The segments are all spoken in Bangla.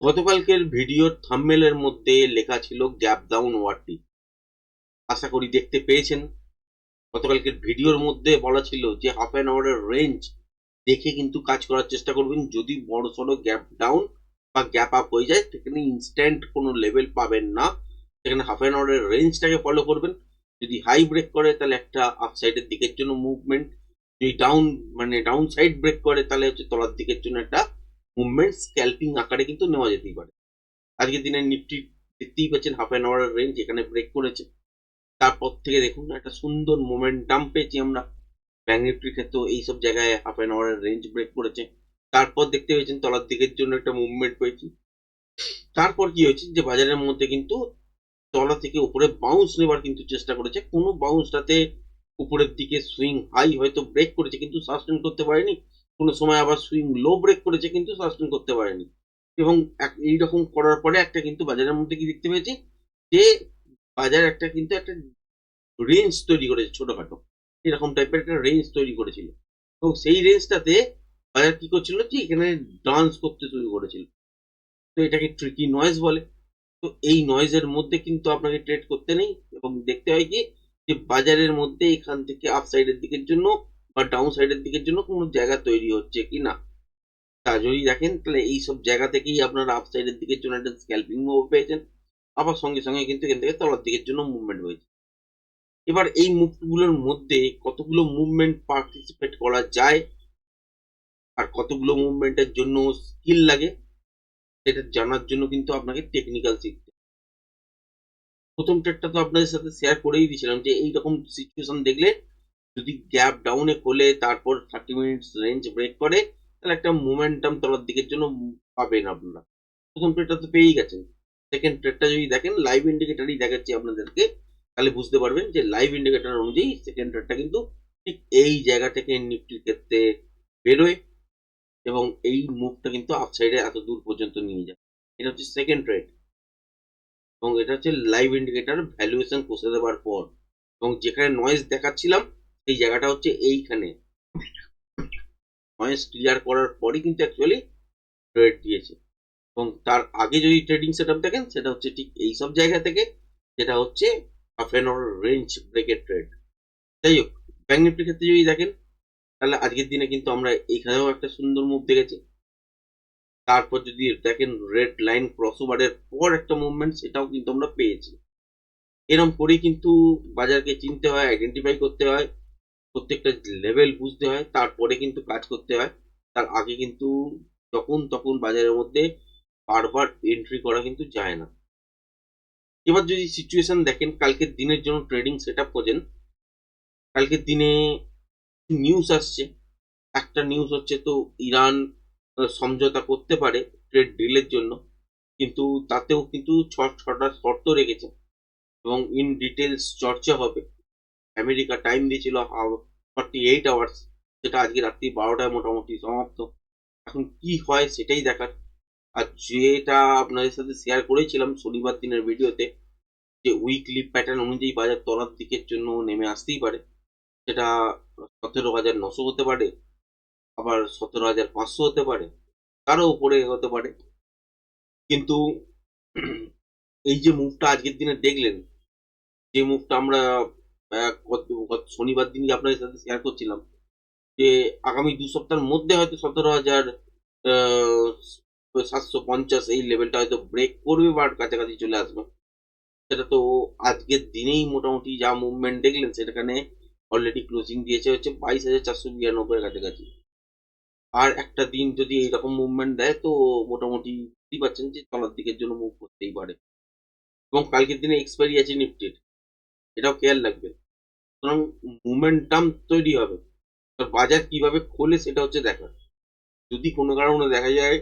গতকালকের ভিডিওর থাম্বনেলের মধ্যে লেখা ছিল গ্যাপ ডাউন ওয়ার্ডটি। আশা করি দেখতে পেয়েছেন। গতকালকের ভিডিওর মধ্যে বলা ছিল যে হাফ অ্যান আওয়ারের রেঞ্জ দেখে কিন্তু কাজ করার চেষ্টা করবেন। যদি বড় সড়ো গ্যাপ ডাউন বা গ্যাপ আপ হয়ে যায় সেখানে ইনস্ট্যান্ট কোনো লেভেল পাবেন না, সেখানে হাফ অ্যান আওয়ারের রেঞ্জটাকে ফলো করবেন। যদি হাই ব্রেক করে তাহলে একটা আপ সাইডের দিকের জন্য মুভমেন্ট, যদি ডাউন সাইড ব্রেক করে তাহলে হচ্ছে তলার দিকের জন্য একটা মুভমেন্ট স্ক্যাল্পিং আকারে কিন্তু নেওয়া যেতেই পারে। আজকের দিনের নিফটি দেখতেই পাচ্ছেন হাফ অ্যান আওয়ারের রেঞ্জ এখানে ব্রেক করেছে। তারপর থেকে দেখুন একটা সুন্দর মোমেন্টাম পেয়েছি আমরা। ব্যাঙ্ক নিফটির ক্ষেত্রেও এইসব জায়গায় হাফ অ্যান আওয়ারের রেঞ্জ ব্রেক করেছে। তারপর দেখতে পেয়েছেন তলার দিকের জন্য একটা মুভমেন্ট পেয়েছি। তারপর কি হয়েছে যে বাজারের মধ্যে কিন্তু তলা থেকে উপরে বাউন্স নেবার কিন্তু চেষ্টা করেছে। কোনো বাউন্সটাতে উপরের দিকে সুইং হাই হয়তো ব্রেক করেছে কিন্তু সাস্টেন করতে পারেনি, কোনো সময় আবার সুইং লো ব্রেক করেছে কিন্তু সাস্টেন করতে পারেনি। এবং এইরকম করার পরে একটা কিন্তু বাজারের মধ্যে কি দেখতে পেয়েছি যে বাজার একটা রেঞ্জ তৈরি করেছে ছোটখাটো, এরকম টাইপের একটা রেঞ্জ তৈরি করেছিল। এবং সেই রেঞ্জটাতে বাজার কি করছিল যে এখানে ডান্স করতে শুরু করেছিল। তো এটাকে ট্রিকি নয়েজ বলে। তো এই নয়েজের মধ্যে কিন্তু আপনাকে ট্রেড করতে নেই, এবং দেখতে হয় কি যে বাজারের মধ্যে এখান থেকে আপ সাইডের দিকের জন্য বা ডাউন সাইডের দিকের জন্য কোনো জায়গা তৈরি হচ্ছে কি না। তা যদি দেখেন তাহলে এইসব জায়গা থেকেই আপনারা আপ সাইডের দিকের জন্য একটা স্ক্যাল্পিং মুভ পেয়েছেন, আবার সঙ্গে সঙ্গে কিন্তু এখান থেকে তলার দিকের জন্য মুভমেন্ট হয়েছে। এবার এই মুভগুলোর মধ্যে কতগুলো মুভমেন্ট পার্টিসিপেট করা যায় আর কতগুলো মুভমেন্টের জন্য স্কিল লাগে সেটা জানার জন্য কিন্তু আপনাকে টেকনিক্যাল শিখতে। প্রথম ট্রেডটা তো আপনাদের সাথে শেয়ার করেই দিয়েছিলাম যে এইরকম সিচুয়েশন দেখলে যদি গ্যাপ ডাউনে খোলে তারপর 30 মিনিটস রেঞ্জ ব্রেক করে তাহলে একটা মোমেন্টাম তলার দিকের জন্য পাবেন আপনারা। প্রথম ট্রেডটা তো পেয়েই গেছেন। সেকেন্ড ট্রেডটা যদি দেখেন লাইভ ইন্ডিকেটারই দেখাচ্ছি আপনাদেরকে, তাহলে বুঝতে পারবেন যে লাইভ ইন্ডিকেটার অনুযায়ী সেকেন্ড ট্রেডটা কিন্তু ঠিক এই জায়গা থেকে নিফটির ক্ষেত্রে বেরোয় এবং এই মুভটা কিন্তু আপসাইডে এত দূর পর্যন্ত নিয়ে যায়। এটা হচ্ছে সেকেন্ড ট্রেড, এবং এটা হচ্ছে লাইভ ইন্ডিকেটার ভ্যালুয়েশন কষে দেওয়ার পর, এবং যেখানে নয়েজ দেখাচ্ছিলাম সেই জায়গাটা হচ্ছে এইখানে নয়েজ ক্লিয়ার করার পরই কিন্তু অ্যাকচুয়ালি ট্রেড দিয়েছে। এবং তার আগে যদি ট্রেডিং সেট আপ দেখেন সেটা হচ্ছে ঠিক এই সব জায়গা থেকে, যেটা হচ্ছে হাফ অ্যান আওয়ার রেঞ্জ ব্রেকের ট্রেড। যাই হোক, ব্যাঙ্ক নিফটির ক্ষেত্রে যদি দেখেন তাহলে আজকের দিনে কিন্তু আমরা এখানেও একটা সুন্দর মুভ দেখেছি। তারপর যদি দেখেন রেড লাইন ক্রস ওভারের পর একটা মুভমেন্ট, সেটাও কিন্তু আমরা পেয়েছি। এরকম করেই কিন্তু বাজারকে চিনতে হয়, আইডেন্টিফাই করতে হয়, প্রত্যেকটা লেভেল বুঝতে হয়, তারপরে কিন্তু কাজ করতে হয়। তার আগে কিন্তু যখন তখন বাজারের মধ্যে বারবার এন্ট্রি করা কিন্তু যায় না। এবার যদি সিচুয়েশন দেখেন কালকের দিনের জন্য ট্রেডিং সেট আপ করেন, কালকের দিনে নিউজ আসছে। একটা নিউজ হচ্ছে তো ইরান সমঝোতা করতে পারে ট্রেড ডিলের জন্য, কিন্তু তাতেও কিন্তু ছটা শর্ত রেখেছে এবং ইন ডিটেলস চর্চা হবে। আমেরিকা টাইম দিয়েছিল 48 আওয়ার্স, সেটা আজকে রাত্রি 12টায় মোটামুটি সমাপ্ত। এখন কি হয় সেটাই দেখার। আর যেটা আপনাদের সাথে শেয়ার করেছিলাম শনিবার দিনের ভিডিওতে, যে উইকলি প্যাটার্ন অনুযায়ী বাজার তলার দিকের জন্য নেমে আসতেই পারে। সেটা 17,900 হতে পারে, আবার 17,500 হতে পারে, তারও উপরে হতে পারে। কিন্তু এই যে মুভটা আজকের দিনে দেখলেন, যে মুভটা আমরা গত শনিবার দিনই আপনাদের সাথে শেয়ার করছিলাম যে আগামী 2 সপ্তাহের মধ্যে হয়তো 17,750 এই লেভেলটা হয়তো ব্রেক করবে বা কাছাকাছি চলে আসবে। সেটা তো আজকের দিনেই মোটামুটি যা মুভমেন্ট দেখলেন সেখানে অলরেডি ক্লোজিং দিয়েছে হচ্ছে 22,492 এর কাছাকাছি। আর একটা দিন যদি এইরকম মুভমেন্ট দেয় তো মোটামুটি বুঝতেই পারছেন যে তলার দিকের জন্য মুভ করতেই পারে। এবং কালকের দিনে এক্সপায়ারি আছে নিফটির, এটাও খেয়াল রাখবেন। সুতরাং মোমেন্টাম তৈরি হবে, তো বাজার কিভাবে খোলে সেটা হচ্ছে দেখার। যদি কোনো কারণে দেখা যায়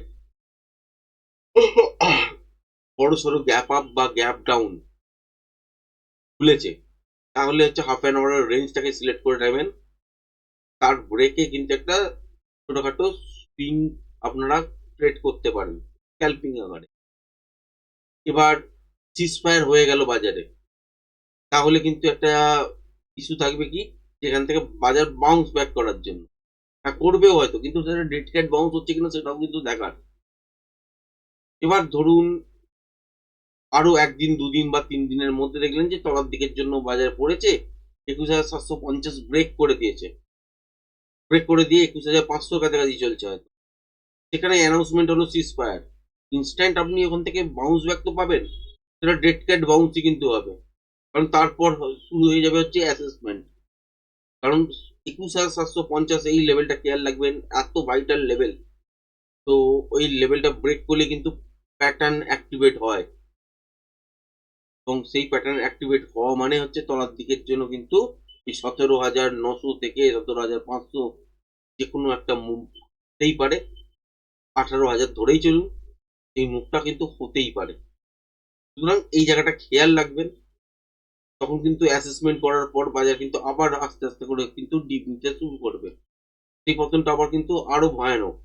বড় সড়ো গ্যাপ আপ বা গ্যাপ ডাউন খুলেছে, তাহলে হচ্ছে হাফ অ্যান আওয়ারের রেঞ্জটাকে সিলেক্ট করে নেবেন। তার ব্রেকে কিন্তু একটা ছোটখাটো সুইং আপনারা ট্রেড করতে পারেন স্ক্যাল্পিং আকারে। এবার সিজফায়ার হয়ে গেল বাজারে, তাহলে কিন্তু একটা ইস্যু থাকবে কি যেখান থেকে বাজার বাউন্স ব্যাক করার জন্য। হ্যাঁ করবেও হয়তো, কিন্তু সেটা ডেড ক্যাট বাউন্স হচ্ছে কিনা সেটাও কিন্তু দেখার। এবার ধরুন আরো একদিন, দুদিন বা 3 দিনের মধ্যে দেখলেন যে তলার দিকের জন্য বাজার পড়েছে, 21,750 ব্রেক করে দিয়েছে, ব্রেক করে দিয়ে 21,500 কাছাকাছি চলছে হয়তো। সেখানে অ্যানাউন্সমেন্ট হলো সিজ ফায়ার, ইনস্ট্যান্ট আপনি ওখান থেকে বাউন্স ব্যাক তো পাবেন, সেটা ডেড ক্যাট বাউন্সই কিন্তু হবে। কারণ তারপর শুরু হয়ে যাবে হচ্ছে অ্যাসেসমেন্ট। কারণ 21,750 এই লেভেলটা খেয়াল রাখবেন, এত ভাইটাল লেভেল। তো ওই লেভেলটা ব্রেক করলে কিন্তু প্যাটার্ন অ্যাক্টিভেট হয়, এবং সেই প্যাটার্ন অ্যাক্টিভেট হওয়া মানে হচ্ছে তলার দিকের জন্য কিন্তু এই 17,900 থেকে 17,500 যে কোনো একটা মুভ হতেই পারে। 18,000 ধরেই চলুন, এই মুভটা কিন্তু হতেই পারে। সুতরাং এই জায়গাটা খেয়াল রাখবেন। তখন কিন্তু অ্যাসেসমেন্ট করার পর বাজার কিন্তু আবার আস্তে আস্তে করে কিন্তু ডিপ নিতে শুরু করবে। সেই পতনটা আবার কিন্তু আরো ভয়ানক,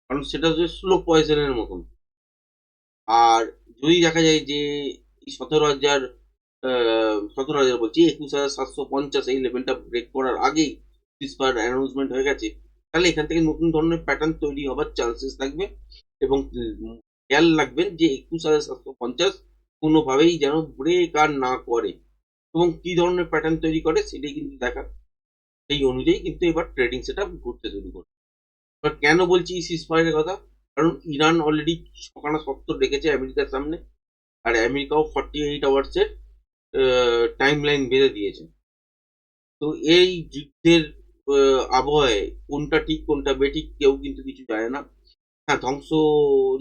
কারণ সেটা হচ্ছে স্লো পয়জনের মতন। আর যদি দেখা যায় যে এই 17,000 বলছি 21,750 এই লেভেলটা ব্রেক করার আগেই সিজফায়ার অ্যানাউন্সমেন্ট হয়ে গেছে, তাহলে এখান থেকে নতুন ধরনের প্যাটার্ন তৈরি হবার চান্সেস থাকবে। এবং খেয়াল রাখবেন যে 21,750 কোনোভাবেই যেন ব্রেক আর না করে, এবং কি ধরনের প্যাটার্ন তৈরি করে সেটাই কিন্তু দেখা। সেই অনুযায়ী কিন্তু এবার ট্রেডিং সেটা ঘুরতে শুরু করে। এবার কেন বলছি সিজ ফায়ারের কথা, কারণ ইরান অলরেডি ছখানা শর্ত রেখেছে আমেরিকার সামনে, আর আমেরিকাও 48 আওয়ার্সের টাইম লাইন বেঁধে দিয়েছে। তো এই যুদ্ধের আবহাওয়ায় কোনটা ঠিক কোনটা বেঠিক কেউ কিন্তু কিছু জানে না। হ্যাঁ, ধ্বংস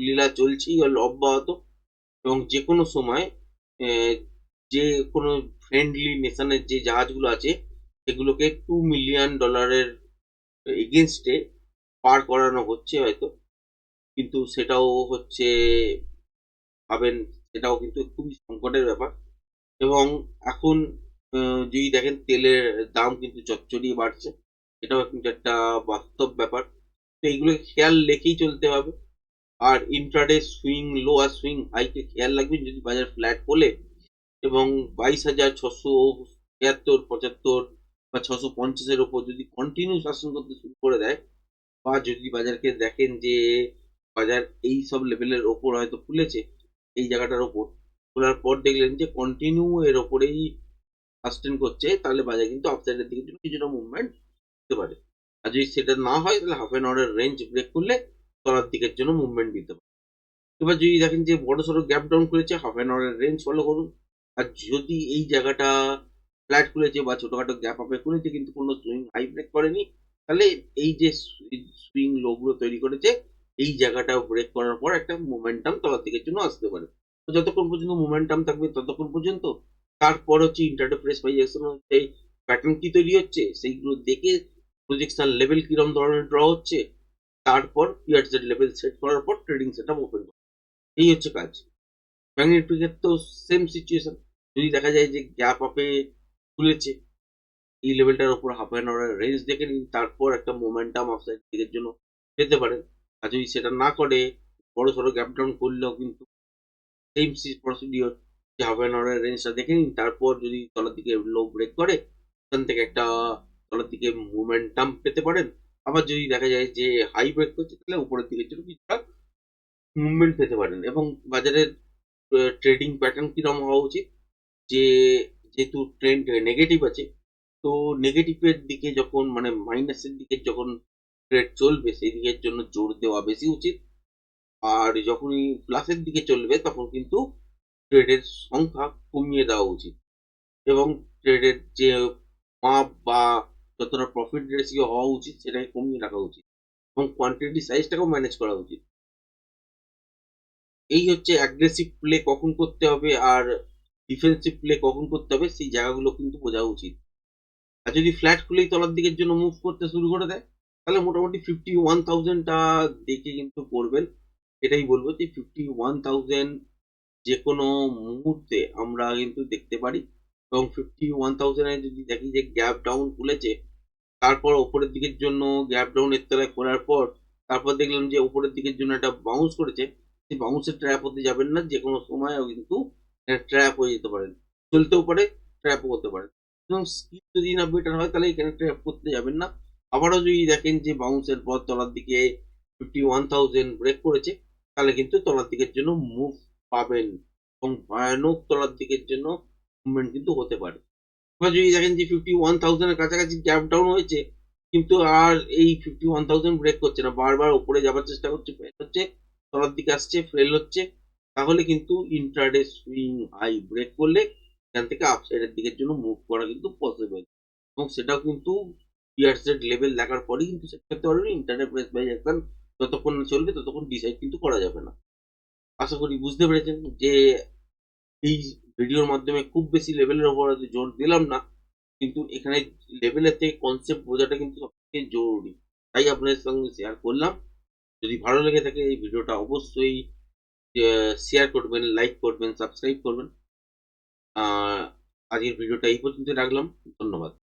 লীলা চলছেই অব্যাহত, এবং যে কোনো সময় আহ, যে কোনো ফ্রেন্ডলি নেশনের যে জাহাজগুলো আছে সেগুলোকে $2 মিলিয়ন এগেনস্টে পার করানো হচ্ছে হয়তো, কিন্তু সেটাও হচ্ছে ভাবেন, সেটাও কিন্তু খুবই সংকটের ব্যাপার। এবং এখন যদি দেখেন তেলের দাম কিন্তু চচ্চড়িয়ে বাড়ছে, এটাও কিন্তু একটা বাস্তব ব্যাপার। তো এইগুলো খেয়াল রেখেই চলতে হবে। আর ইন্ট্রাডে সুইং লো আর সুইং হাইকে খেয়াল রাখবেন। যদি বাজার ফ্ল্যাট বলে এবং 22,673, 75 বা 650-এর ওপর যদি কন্টিনিউ শাসন করতে শুরু করে দেয়, বা যদি বাজারকে দেখেন যে বাজার এই সব লেভেলের ওপর হয়তো খুলেছে, এই জায়গাটার ওপর খোলার পর দেখলেন যে কন্টিনিউ এর ওপরেই সাস্টেন করছে, তাহলে বাজার কিন্তু আপসাইডের দিকে জন্য কিছুটা মুভমেন্ট দিতে পারে। আর যদি সেটা না হয় তাহলে হাফ অ্যান আওয়ারের রেঞ্জ ব্রেক করলে তলার দিকের জন্য মুভমেন্ট দিতে পারে। এবার যদি দেখেন যে বড় সড়ো গ্যাপ ডাউন করেছে, হাফ অ্যান আওয়ারের রেঞ্জ ফলো করুন। আর যদি এই জায়গাটা ফ্ল্যাট খুলেছে বা ছোটখাটো গ্যাপ আপে খুলেছে কিন্তু কোনো সুইং হাই ব্রেক করেনি, তাহলে এই যে সুইং লো গুলো তৈরি করেছে এই জায়গাটা ব্রেক করার পর একটা মোমেন্টাম তলার দিকের জন্য আসতে পারে। তো যতক্ষণ পর্যন্ত মোমেন্টাম থাকবে ততক্ষণ পর্যন্ত, তারপর হচ্ছে ইন্টারডে প্রেস প্রাইজেশন হচ্ছে প্যাটার্ন কি তৈরি হচ্ছে সেইগুলো দেখে প্রজেকশন লেভেল কিরম ধরনের ড্র হচ্ছে, তারপর পিয়ারসের লেভেল সেট করার পর ট্রেডিং সেটআপ ওপেন করা। এই হচ্ছে কাজ। ব্যাঙ্ক নিফটির তো সেম সিচুয়েশন। যদি দেখা যায় যে গ্যাপ আপে খুলেছে, এই লেভেলটার উপর হাফ অ্যান আওয়ারের রেঞ্জ দেখে নিন, তারপর একটা মোমেন্টাম আপসাইড দিকের জন্য পেতে পারেন। আর যদি সেটা না করে বড় সড়ো গ্যাপ ডাউন করলেও কিন্তু সেম প্রসিডিওর, যে হাফ অ্যান আওয়ারের রেঞ্জটা দেখে নিন, তারপর যদি তলার দিকে লো ব্রেক করে ওখান থেকে একটা তলার দিকে মোমেন্টাম পেতে পারেন। আবার যদি দেখা যায় যে হাই ব্রেক করছে তাহলে উপরের দিকের জন্য কিছুটা মুভমেন্ট পেতে পারেন। এবং বাজারের ট্রেডিং প্যাটার্ন কিরকম হওয়া উচিত, যে যেহেতু ট্রেন্ড নেগেটিভ আছে, তো নেগেটিভের দিকে যখন মানে মাইনাসের দিকে যখন ট্রেড চলবে সেই দিকের জন্য জোর দেওয়া বেশি উচিত। আর যখনই প্লাসের দিকে চলবে তখন কিন্তু ট্রেডের সংখ্যা কমিয়ে দেওয়া উচিত, এবং ট্রেডের যে মাপ বা যতটা প্রফিট রেশিও হওয়া উচিত সেটাকে কমিয়ে রাখা উচিত, এবং কোয়ান্টিটি সাইজটাকেও ম্যানেজ করা উচিত। এই হচ্ছে অ্যাগ্রেসিভ প্লে কখন করতে হবে আর ডিফেন্সিভ প্লে কখন করতে হবে, সেই জায়গাগুলো কিন্তু বোঝা উচিত। আর যদি ফ্ল্যাট খুলেই তলার দিকের জন্য মুভ করতে শুরু করে দেয়, তাহলে মোটামুটি 51,000টা দেখে কিন্তু করবেন। এটাই বলবো যে 51,000 যে কোনো মুহূর্তে আমরা কিন্তু দেখতে পারি। এবং 51,000-এ যদি দেখি যে গ্যাপ ডাউন খুলেছে, তারপর ওপরের দিকের জন্য গ্যাপ ডাউন এর তলায় খোলার পর তারপর দেখলাম যে উপরের দিকের জন্য একটা বাউন্স করেছে, সেই বাউন্সের ট্র্যাপ হতে যাবেন না। যে কোনো সময় কিন্তু ট্র্যাপ হয়ে যেতে পারেন, চলতেও পারে, ট্র্যাপও হতে পারে। এবং স্কিপ যদি না বেটার হয় তাহলে এখানে ট্র্যাপ করতে যাবেন না। আবারও যদি দেখেন যে বাউন্সের পর তলার দিকে 51,000 ব্রেক করেছে, তাহলে কিন্তু তলার দিকের জন্য মুভ পাবেন এবং ভয়ানক তলার দিকের জন্য মুভমেন্ট কিন্তু হতে পারে। এবার যদি দেখেন যে 51,000 এর কাছাকাছি গ্যাপ ডাউন হয়েছে, কিন্তু আর এই 51,000 ব্রেক করছে না, বারবার উপরে যাবার চেষ্টা করছে, ফেল হচ্ছে, তলার দিকে আসছে, ফেল হচ্ছে, তাহলে কিন্তু ইন্ট্রাডে সুইং হাই ব্রেক করলে এখান থেকে আপসাইডের দিকের জন্য মুভ করা কিন্তু পসিবল, এবং সেটাও কিন্তু পিয়ারসের লেভেল দেখার পরেই কিন্তু সেটা করতে পারবেন। ইন্টারনেট প্রাইস অ্যাকশন যতক্ষণ না চলবে ততক্ষণ ডিসাইড কিন্তু করা যাবে না। আশা করি বুঝতে পেরেছেন যে এই ভিডিওর মাধ্যমে খুব বেশি লেভেলের উপর হয়তো জোর দিলাম না, কিন্তু এখানে লেভেলের থেকে কনসেপ্ট বোঝাটা কিন্তু সবথেকে জরুরি, তাই আপনাদের সঙ্গে শেয়ার করলাম। যদি ভালো লেগে থাকে এই ভিডিওটা অবশ্যই শেয়ার করবেন, লাইক করবেন, সাবস্ক্রাইব করবেন। আজকের ভিডিওটা এই পর্যন্ত রাখলাম। ধন্যবাদ।